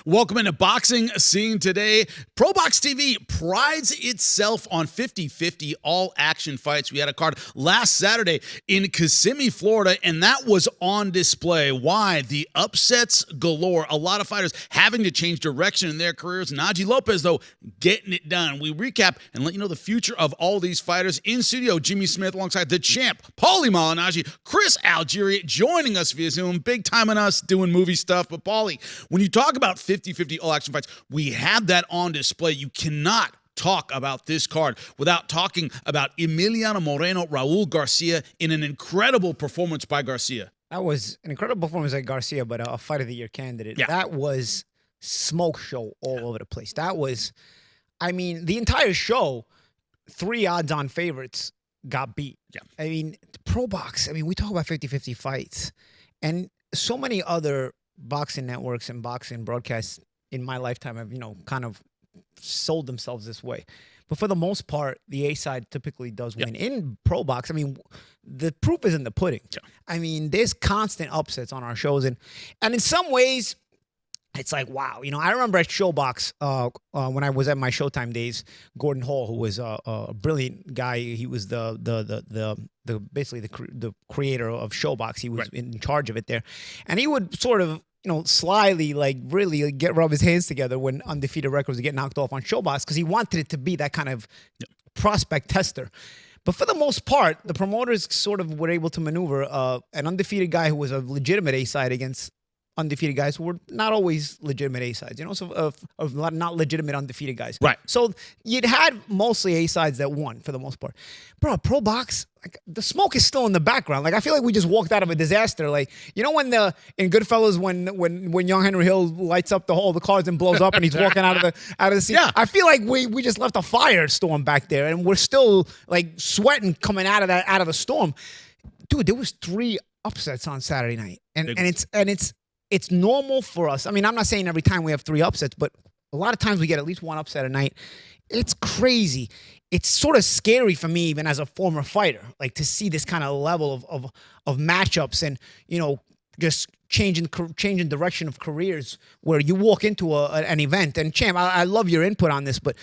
Welcome into Boxing Scene Today. ProBox TV prides itself on 50-50 all-action fights. We had a card last Saturday in Kissimmee, Florida, and that was on display. Why? The upsets galore. A lot of fighters having to change direction in their careers. Najee Lopez, though, getting it done. We recap and let you know the future of all these fighters. In studio, Jimmy Smith alongside the champ, Paulie Malignaggi, Chris Algieri joining us via Zoom. Big time on us doing movie stuff. But Paulie, when you talk about 50-50 all-action fights, we have that on display. You cannot talk about this card without talking about Emiliano Moreno, Raul Garcia in an incredible performance by Garcia. That was an incredible performance by Garcia, but a Fight of the Year candidate. Yeah. That was smoke show all over the place. That was, I mean, the entire show, 3 odds-on favorites got beat. Yeah. I mean, ProBox, I mean, we talk about 50-50 fights, and so many other boxing networks and boxing broadcasts in my lifetime have, kind of sold themselves this way. But for the most part, the A side typically does win. In ProBox, I mean, the proof is in the pudding. Yeah. I mean, there's constant upsets on our shows. And in some ways, it's like, wow. I remember at Showbox, when I was at my Showtime days, Gordon Hall, who was a brilliant guy, he was basically the creator of Showbox. He was in charge of it there. And he would sort of, slyly, really rub his hands together when undefeated records would get knocked off on Showbox, because he wanted it to be that kind of prospect tester. But for the most part, the promoters sort of were able to maneuver an undefeated guy who was a legitimate A-side against undefeated guys who were not always legitimate A-sides, so of not legitimate undefeated guys. Right. So you'd had mostly A-sides that won for the most part. Bro, ProBox, the smoke is still in the background. I feel like we just walked out of a disaster. When in Goodfellas, when young Henry Hill lights up the cards and blows up and he's walking out of the scene. Yeah. I feel like we just left a firestorm back there and we're still sweating coming out of the storm. Dude, there was 3 upsets on Saturday night. And it's normal for us. I mean, I'm not saying every time we have 3 upsets, but a lot of times we get at least 1 upset a night. It's crazy. It's sort of scary for me, even as a former fighter, to see this kind of level of matchups and, just changing direction of careers where you walk into an event. And Champ, I love your input on this, but,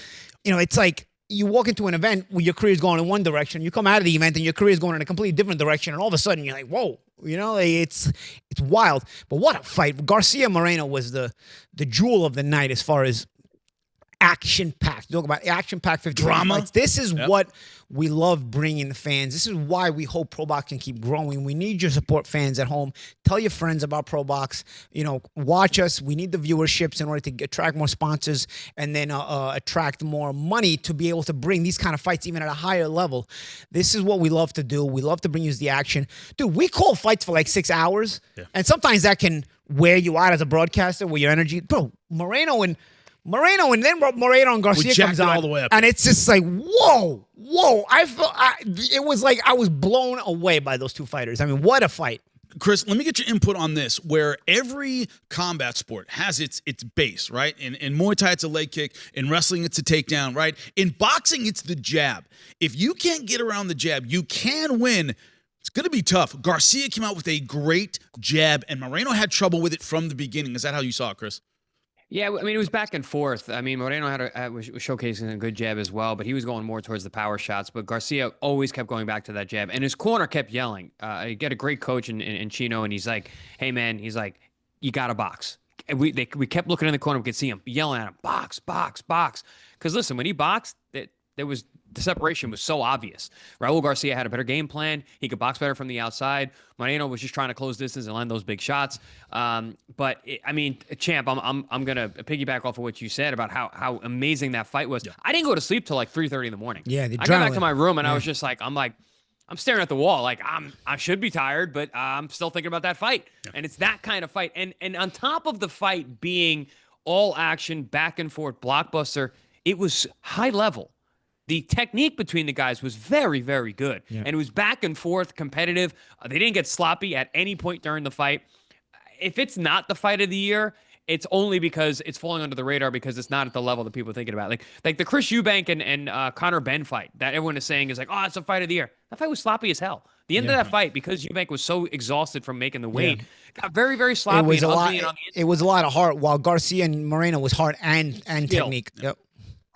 it's like you walk into an event where your career is going in one direction, you come out of the event and your career is going in a completely different direction, and all of a sudden you're like, whoa. It's wild. But what a fight. Garcia Moreno was the jewel of the night as far as action-packed. Talk about action-packed 50 drama. Fights. This is what we love bringing the fans. This is why we hope ProBox can keep growing. We need your support, fans at home. Tell your friends about ProBox. Watch us. We need the viewerships in order to attract more sponsors and then attract more money to be able to bring these kind of fights even at a higher level. This is what we love to do. We love to bring you the action. Dude, we call fights for 6 hours, and sometimes that can wear you out as a broadcaster with your energy. Bro, Moreno and then Moreno and Garcia comes on, all the way up. And it's just like, whoa. It was like I was blown away by those 2 fighters. I mean, what a fight. Chris, let me get your input on this, where every combat sport has its base, right? In Muay Thai, it's a leg kick. In wrestling, it's a takedown, right? In boxing, it's the jab. If you can't get around the jab, you can win. It's going to be tough. Garcia came out with a great jab, and Moreno had trouble with it from the beginning. Is that how you saw it, Chris? Yeah, I mean, it was back and forth. I mean, Moreno was showcasing a good jab as well, but he was going more towards the power shots. But Garcia always kept going back to that jab, and his corner kept yelling. He got a great coach in Chino, and he's like, hey, man, he's like, you got to box. And we kept looking in the corner. We could see him yelling at him, box, box, box. Because, listen, when he boxed, the separation was so obvious. Raul Garcia had a better game plan. He could box better from the outside. Moreno was just trying to close distance and land those big shots. But I mean, Champ, I'm gonna piggyback off of what you said about how amazing that fight was. Yeah. I didn't go to sleep till 3:30 in the morning. Yeah, I got back to my room and I was just I'm staring at the wall. I should be tired, but I'm still thinking about that fight. Yeah. And it's that kind of fight. And on top of the fight being all action, back and forth, blockbuster, it was high level. The technique between the guys was very, very good. Yeah. And it was back and forth, competitive. They didn't get sloppy at any point during the fight. If it's not the fight of the year, it's only because it's falling under the radar because it's not at the level that people are thinking about. Like the Chris Eubank and Conor Benn fight that everyone is saying is oh, it's a fight of the year. That fight was sloppy as hell. The end of that fight, because Eubank was so exhausted from making the weight, got very, very sloppy. It was and a ugly lot. and on the It was a lot of heart, while Garcia and Moreno was heart and technique. Yep.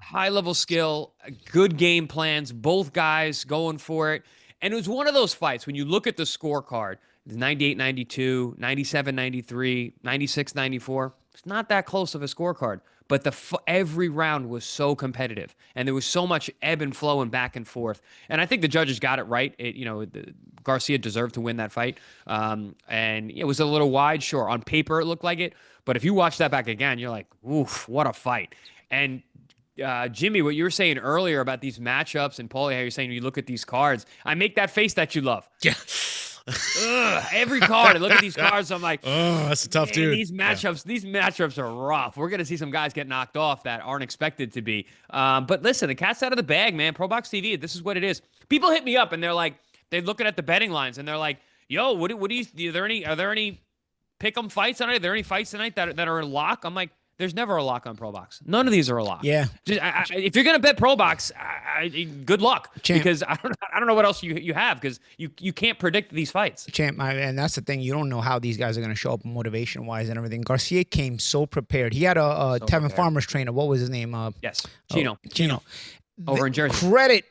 High level skill, good game plans, both guys going for it. And it was one of those fights when you look at the scorecard, 98-92, 97-93, 96-94. It's not that close of a scorecard, but every round was so competitive, and there was so much ebb and flow and back and forth. And I think the judges got it right. Garcia deserved to win that fight, and it was a little wide. Sure, on paper it looked like it, but if you watch that back again, you're like, oof, what a fight. And Jimmy, what you were saying earlier about these matchups, and Paulie, how you're saying you look at these cards, I make that face that you love. Yeah. Every card, I look at these cards, I'm like, oh, that's a tough dude. These matchups are rough. We're gonna see some guys get knocked off that aren't expected to be. But listen, the cat's out of the bag, man. ProBox TV, this is what it is. People hit me up and they're looking at the betting lines and they're like, yo, what do you? Are there any pick'em fights tonight? Are there any fights tonight that are a lock? I'm like, there's never a lock on ProBox. None of these are a lock. Yeah. If you're gonna bet ProBox, good luck. Champ. Because I don't know what else you have, because you can't predict these fights. Champ, and that's the thing. You don't know how these guys are going to show up motivation wise and everything. Garcia came so prepared. He had a Tevin Farmer's trainer. What was his name? Yes, Chino. Chino. Over in Jersey. Credit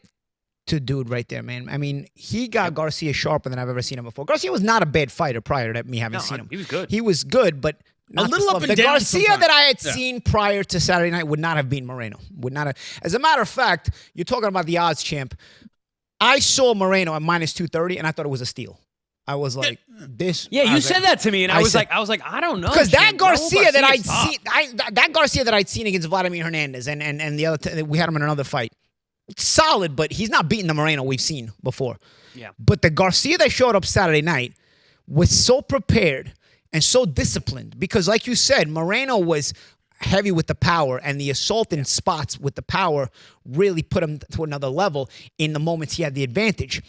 to dude right there, man. I mean, he got Garcia sharper than I've ever seen him before. Garcia was not a bad fighter prior to me having seen him. He was good. He was good, but a little up and the down. Garcia sometimes. that I had seen prior to Saturday night would not have beaten Moreno. Would not have. As a matter of fact, you're talking about the odds, champ. I saw Moreno at -230, and I thought it was a steal. I was like, this. Yeah, you said that to me, and I was like, I don't know. Because that Garcia that I'd tough. seen, that Garcia that I'd seen against Vladimir Hernandez, and the other, we had him in another fight. Solid, but he's not beating the Moreno we've seen before. Yeah. But the Garcia that showed up Saturday night was so prepared and so disciplined, because like you said, Moreno was heavy with the power, and the assault in spots with the power really put him to another level in the moments he had the advantage.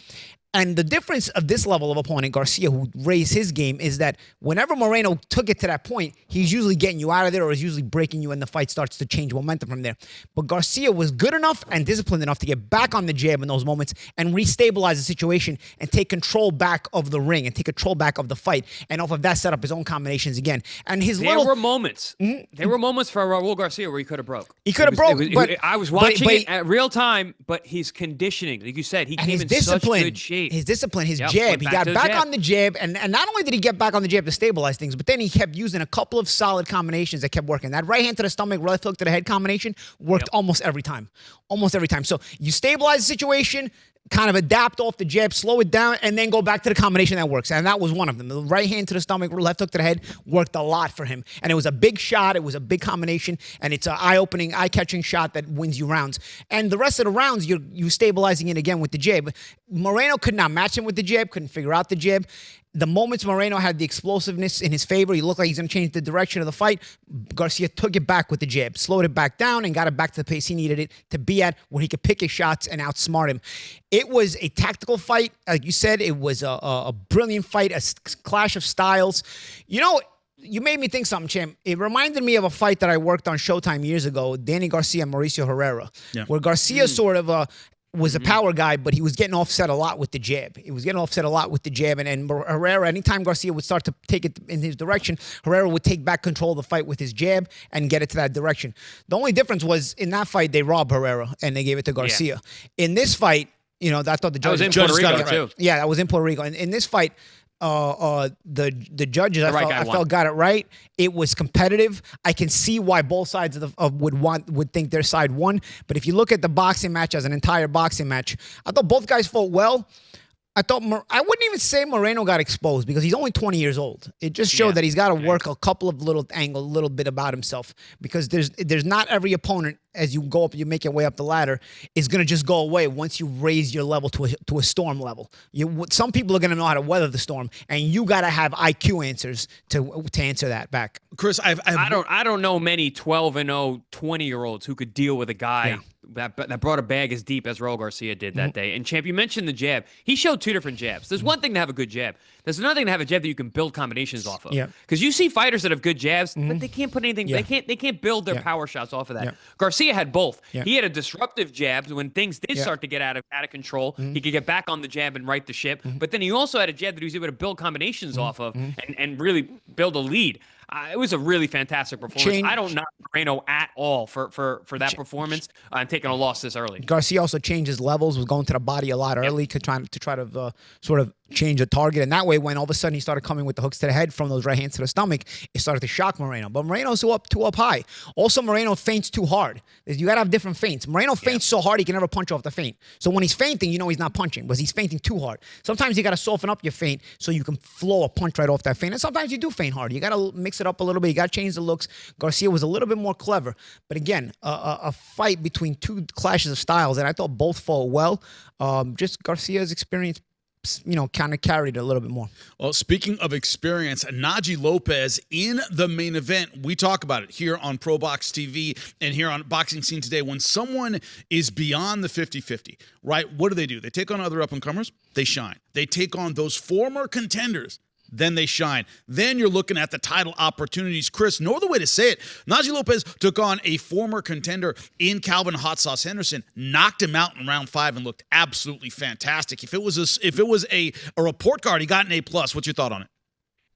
And the difference of this level of opponent, Garcia, who raised his game, is that whenever Moreno took it to that point, he's usually getting you out of there, or is usually breaking you, and the fight starts to change momentum from there. But Garcia was good enough and disciplined enough to get back on the jab in those moments and restabilize the situation and take control back of the ring and take control back of the fight, and off of that set up his own combinations again. And there were moments. There were moments for Raul Garcia where he could have broke. He could have broke. But I was watching it at real time, but his conditioning, like you said, he came in such good shape. His discipline, his jab. He got back on the jab, and not only did he get back on the jab to stabilize things, but then he kept using a couple of solid combinations that kept working. That right hand to the stomach, left hook to the head combination worked almost every time. Almost every time. So you stabilize the situation, kind of adapt off the jab, slow it down, and then go back to the combination that works. And that was one of them. The right hand to the stomach, left hook to the head worked a lot for him. And it was a big shot. It was a big combination. And it's an eye-opening, eye-catching shot that wins you rounds. And the rest of the rounds, you're stabilizing it again with the jab. Moreno could not match him with the jab, couldn't figure out the jab. The moments Moreno had the explosiveness in his favor, he looked like he's going to change the direction of the fight. Garcia took it back with the jab, slowed it back down, and got it back to the pace he needed it to be at, where he could pick his shots and outsmart him. It was a tactical fight. Like you said, it was a brilliant fight, a clash of styles. You know, you made me think something, champ. It reminded me of a fight that I worked on Showtime years ago, Danny Garcia and Mauricio Herrera, where Garcia sort of was a power guy, but he was getting offset a lot with the jab. And Herrera, anytime Garcia would start to take it in his direction, Herrera would take back control of the fight with his jab and get it to that direction. The only difference was in that fight, they robbed Herrera and they gave it to Garcia. Yeah. In this fight, you know, I thought the judge was in Puerto Rico too. Yeah, that was in Puerto Rico. And in this fight, the judges, I felt got it right. It was competitive. I can see why both sides would think their side won. But if you look at the boxing match as an entire boxing match, I thought both guys fought well. I wouldn't even say Moreno got exposed, because he's only 20 years old. It just showed that he's got to work a couple of little bit about himself, because there's not every opponent, as you go up, you make your way up the ladder, is going to just go away once you raise your level to a storm level. Some people are going to know how to weather the storm, and you got to have IQ answers to answer that back. Chris, I don't know many 12-0 20-year-olds who could deal with a guy that brought a bag as deep as Raul Garcia did that day. And Champ, you mentioned the jab. He showed two different jabs. There's one thing to have a good jab. There's another thing to have a jab that you can build combinations off of. Because you see fighters that have good jabs, but they can't put anything. They can't build their power shots off of that. Garcia had both. He had a disruptive jab when things did start to get out of control. He could get back on the jab and right the ship. But then he also had a jab that he was able to build combinations off of and really build a lead. It was a really fantastic performance. I don't knock Moreno at all for that performance and taking a loss this early. Garcia also changed his levels, was going to the body a lot early to try to sort of change the target. And that way, when all of a sudden he started coming with the hooks to the head from those right hands to the stomach, it started to shock Moreno. But Moreno's too up high. Also, Moreno feints too hard. You got to have different feints. Moreno feints so hard he can never punch off the feint. So when he's feinting, you know he's not punching, but he's feinting too hard. Sometimes you got to soften up your feint so you can flow a punch right off that feint. And sometimes you do feint hard. You got to mix it up a little bit. You got to change the looks. Garcia was a little bit more clever. But again, a fight between two clashes of styles, and I thought both fought well. Just Garcia's experience, kind of carried it a little bit more. Well, speaking of experience, Najee Lopez in the main event. We talk about it here on ProBox TV and here on Boxing Scene Today. When someone is beyond the 50-50, right, what do? They take on other up-and-comers, they shine. They take on those former contenders, then they shine. Then you're looking at the title opportunities. Chris, no other way to say it. Najee Lopez took on a former contender in Kalvin Hot Sauce Henderson, knocked him out in round 5, and looked absolutely fantastic. If it was a report card, he got an A+. What's your thought on it?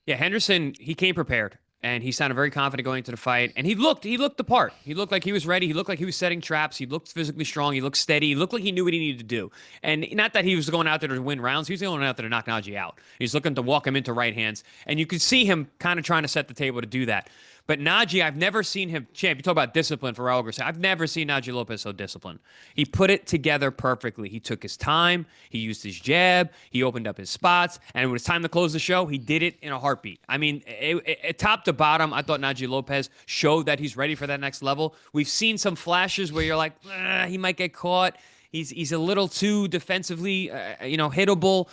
Yeah, Henderson, he came prepared. And he sounded very confident going into the fight. And he looked the part. He looked like he was ready. He looked like he was setting traps. He looked physically strong. He looked steady. He looked like he knew what he needed to do. And not that he was going out there to win rounds. He was going out there to knock Najee out. He's looking to walk him into right hands. And you could see him kind of trying to set the table to do that. But Najee, I've never seen him, Champ, you talk about discipline for Raul Garcia. I've never seen Najee Lopez so disciplined. He put it together perfectly. He took his time. He used his jab. He opened up his spots. And when it was time to close the show, he did it in a heartbeat. I mean, top to bottom, I thought Najee Lopez showed that he's ready for that next level. We've seen some flashes where you're like, he might get caught. He's a little too defensively, hittable.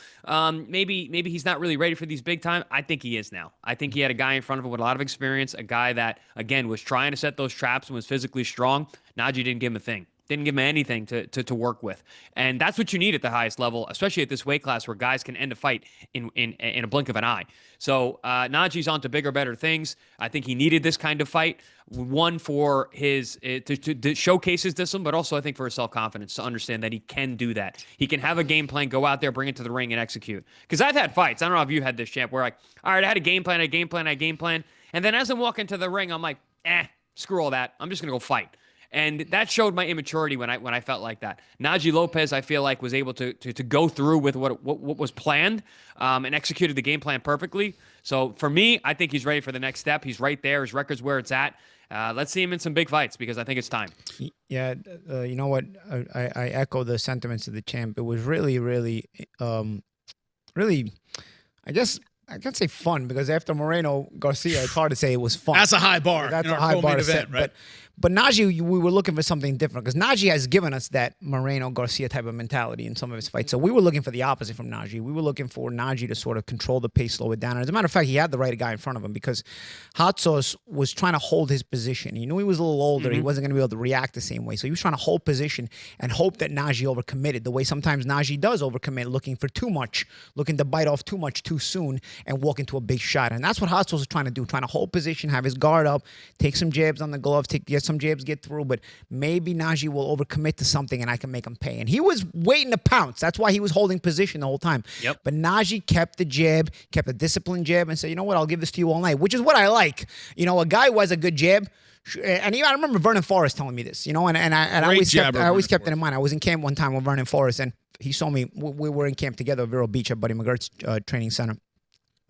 Maybe he's not really ready for these big time. I think he is now. I think he had a guy in front of him with a lot of experience, a guy that, again, was trying to set those traps and was physically strong. Najee didn't give him a thing. Didn't give him anything to work with. And that's what you need at the highest level, especially at this weight class where guys can end a fight in a blink of an eye. So Najee's on to bigger, better things. I think he needed this kind of fight. One, for his to showcase his discipline, but also I think for his self-confidence to understand that he can do that. He can have a game plan, go out there, bring it to the ring, and execute. Because I've had fights. I don't know if you had this, Champ, where all right, I had a game plan, and then as I'm walking to the ring, I'm like, screw all that. I'm just gonna go fight. And that showed my immaturity when I felt like that. Najee Lopez, I feel like, was able to go through with what was planned and executed the game plan perfectly. So for me, I think he's ready for the next step. He's right there. His record's where it's at. Let's see him in some big fights because I think it's time. Yeah, you know what? I echo the sentiments of the champ. It was really, really, really, I guess I can't say fun because after Moreno Garcia, it's hard to say it was fun. That's a high bar. That's a high bar to set, right? But Najee, we were looking for something different because Najee has given us that Moreno Garcia type of mentality in some of his fights. So we were looking for the opposite from Najee. We were looking for Najee to sort of control the pace, slow it down. And as a matter of fact, he had the right guy in front of him because Hot Sauce was trying to hold his position. He knew he was a little older. He wasn't going to be able to react the same way. So he was trying to hold position and hope that Najee overcommitted the way sometimes Najee does overcommit, looking for too much, looking to bite off too much too soon and walk into a big shot. And that's what Hot Sauce is trying to do, trying to hold position, have his guard up, take some jabs on the gloves, get some jabs, get through. But maybe Najee will overcommit to something and I can make him pay. And he was waiting to pounce. That's why he was holding position the whole time. Yep. But Najee kept the jab, kept a disciplined jab and said, you know what, I'll give this to you all night, which is what I like. You know, a guy who has a good jab. And I remember Vernon Forrest telling me this, you know, and I always kept it in mind. I was in camp one time with Vernon Forrest and he saw me. We were in camp together at Vero Beach at Buddy McGirt's training center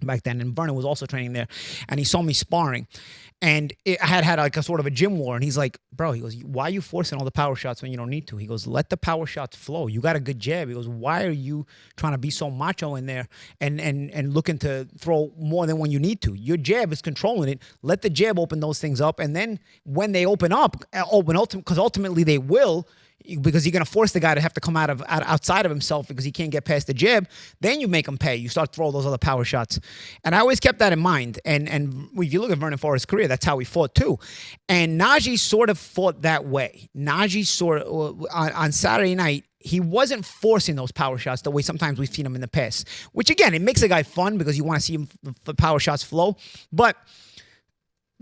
back then, and Vernon was also training there, and he saw me sparring, and I had like a sort of a gym war, and he's like, bro, he goes, why are you forcing all the power shots when you don't need to? He goes, let the power shots flow. You got a good jab. He goes, why are you trying to be so macho in there and looking to throw more than when you need to? Your jab is controlling it. Let the jab open those things up, and then when they open up, because ultimately they will, because you're going to force the guy to have to come outside of himself because he can't get past the jab. Then you make him pay. You start throwing those other power shots. And I always kept that in mind. And if you look at Vernon Forrest's career, that's how he fought too. And Najee sort of fought that way. Najee sort of, on Saturday night, he wasn't forcing those power shots the way sometimes we've seen him in the past. Which, again, it makes a guy fun because you want to see him, the power shots flow. But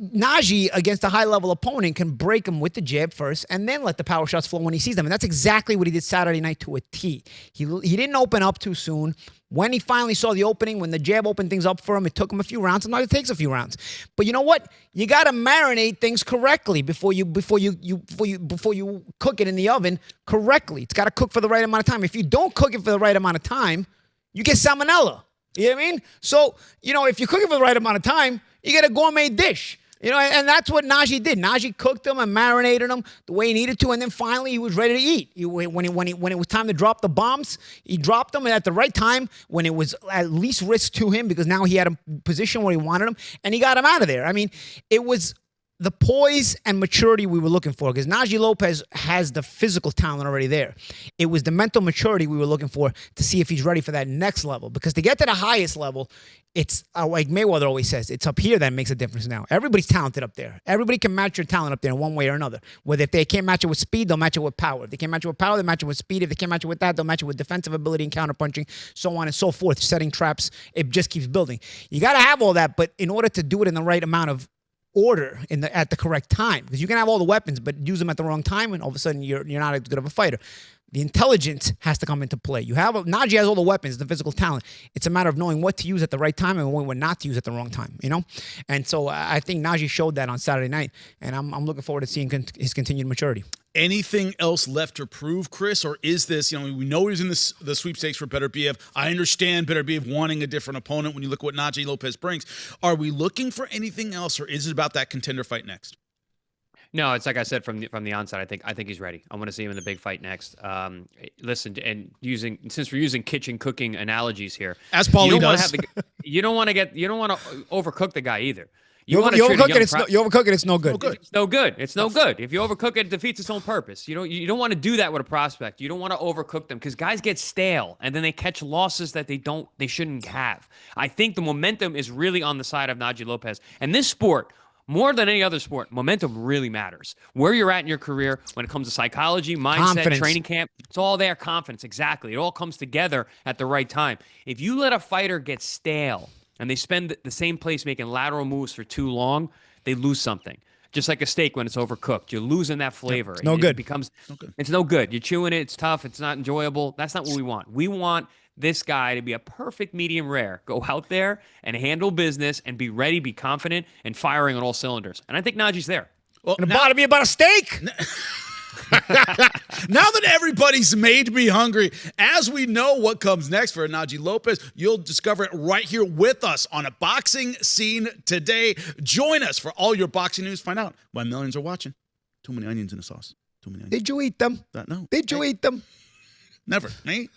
Najee, against a high-level opponent, can break him with the jab first and then let the power shots flow when he sees them. And that's exactly what he did Saturday night to a T. He didn't open up too soon. When he finally saw the opening, when the jab opened things up for him, it took him a few rounds. Sometimes it takes a few rounds. But you know what? You got to marinate things correctly before you cook it in the oven correctly. It's got to cook for the right amount of time. If you don't cook it for the right amount of time, you get salmonella. You know what I mean? So, if you cook it for the right amount of time, you get a gourmet dish. And that's what Najee did. Najee cooked them and marinated them the way he needed to, and then finally he was ready to eat. When it was time to drop the bombs, he dropped them at the right time when it was at least risk to him because now he had a position where he wanted them, and he got him out of there. I mean, it was the poise and maturity we were looking for because Najee Lopez has the physical talent already there. It was the mental maturity we were looking for to see if he's ready for that next level because to get to the highest level, it's like Mayweather always says, it's up here that makes a difference now. Everybody's talented up there. Everybody can match your talent up there in one way or another. Whether if they can't match it with speed, they'll match it with power. If they can't match it with power, they match it with speed. If they can't match it with that, they'll match it with defensive ability and counterpunching, so on and so forth, setting traps. It just keeps building. You got to have all that, but in order to do it in the right amount of order at the correct time, because you can have all the weapons but use them at the wrong time and all of a sudden you're not as good of a fighter. The intelligence has to come into play. Najee has all the weapons, the physical talent. It's a matter of knowing what to use at the right time and what not to use at the wrong time, And so I think Najee showed that on Saturday night, and I'm looking forward to seeing his continued maturity. Anything else left to prove, Chris, or is this, we know he's in the sweepstakes for Beterbiev. I understand Beterbiev wanting a different opponent when you look at what Najee Lopez brings. Are we looking for anything else, or is it about that contender fight next? No, it's like I said from the onset. I think he's ready. I want to see him in the big fight next. Listen, and since we're using kitchen cooking analogies here, as Paulie does, you don't want to overcook the guy either. You overcook it, it's no good. It's no good. It's no good. If you overcook it, it defeats its own purpose. You don't want to do that with a prospect. You don't want to overcook them because guys get stale and then they catch losses that they shouldn't have. I think the momentum is really on the side of Najee Lopez. And this sport, more than any other sport, momentum really matters. Where you're at in your career when it comes to psychology, mindset, confidence. Training camp, it's all there. Confidence, exactly. It all comes together at the right time. If you let a fighter get stale and they spend the same place making lateral moves for too long, they lose something. Just like a steak when it's overcooked. You're losing that flavor. It's no good. It's no good. You're chewing it. It's tough. It's not enjoyable. That's not what we want. We want this guy to be a perfect medium rare. Go out there and handle business and be ready, be confident, and firing on all cylinders. And I think Najee's there. Well, and bother me about a steak? Now that everybody's made me hungry, as we know what comes next for Najee Lopez, you'll discover it right here with us on a Boxing Scene Today. Join us for all your boxing news. Find out why millions are watching. Too many onions in the sauce. Too many onions. Did you eat them? No. Did you eat them? Never. Me?